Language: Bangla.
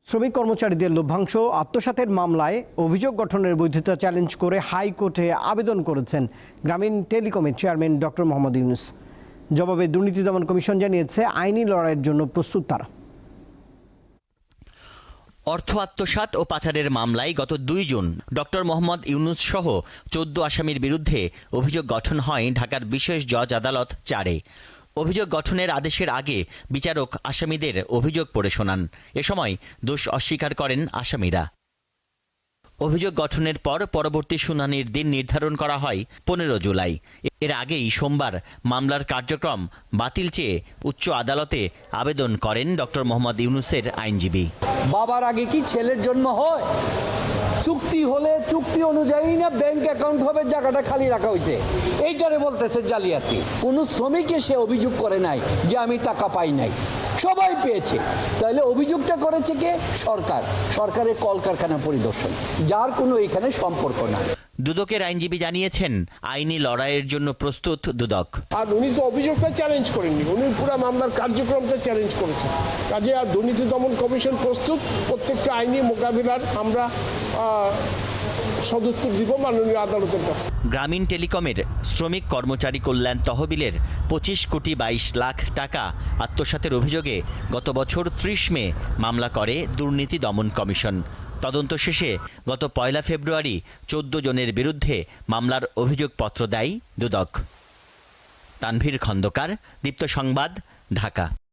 শ্রমিক কর্মচারীদের লভ্যাংশ আত্মসাতের মামলায় অভিযোগ গঠনের বৈধতা চ্যালেঞ্জ করে হাইকোর্টে আবেদন করেছেন গ্রামীণ টেলিকমের চেয়ারম্যান ডক্টর মোহাম্মদ ইউনূস। জবাবে দুর্নীতি দমন কমিশন জানিয়েছে আইনি লড়াইয়ের জন্য প্রস্তুত তারা। অর্থ আত্মসাৎ ও পাচারের মামলায় গত 2 জুন ডক্টর মোহাম্মদ ইউনূস সহ 14 আসামির বিরুদ্ধে অভিযোগ গঠন হয় ঢাকার বিশেষ জজ আদালত 4-এ। অভিযোগ গঠনের আদেশের আগে বিচারক আসামিদের অভিযোগ পড়ে শোনান। এ সময় দোষ অস্বীকার করেন আসামিরা। অভিযোগ গঠনের পর পরবর্তী শুনানির দিন নির্ধারণ করা হয় 15 জুলাই। এর আগেই সোমবার মামলার কার্যক্রম বাতিল চেয়ে উচ্চ আদালতে আবেদন করেন ডক্টর মোহাম্মদ ইউনূসের আইনজীবী। বাবার আগে কি ছেলের জন্ম হয়? চুক্তি হলে চুক্তি অনুযায়ী না ব্যাংক অ্যাকাউন্ট হবে, জায়গাটা খালি রাখা হয়েছে, এইটারে বলতেছে জালিয়াতি। কোনো শ্রমিকে সে অভিযোগ করে নাই যে আমি টাকা পাই নাই, সবাই পেয়েছে। তাহলে অভিযোগটা করেছে কে? সরকার। সরকারের কলকারখানা পরিদর্শন, যার কোনো এখানে সম্পর্ক নাই। দুদকের আইনজীবী জানিয়েছেন আইনি লড়াইয়ের জন্য প্রস্তুত দুদক। আর উনি তো অভিযোগটা চ্যালেঞ্জ করেননি, উনি পুরো মামলার কার্যক্রমটা চ্যালেঞ্জ করেছেন। কাজে আর দুর্নীতি দমন কমিশন প্রস্তুত, প্রত্যেকটা আইনি মোকাবিলার আমরা সদুত্তর দিব মাননীয় আদালতের কাছে। গ্রামীণ টেলিকমের শ্রমিক কর্মচারী কল্যাণ তহবিলের 25 কোটি 22 লাখ টাকা আত্মসাতের অভিযোগে গত বছর 30 মে মামলা করে দুর্নীতি দমন কমিশন। তদন্ত শেষে গত 1 ফেব্রুয়ারি 14 জনের বিরুদ্ধে মামলার অভিযোগপত্র দেয় দুদক। তানভীর খন্দকার, দীপ্ত সংবাদ, ঢাকা।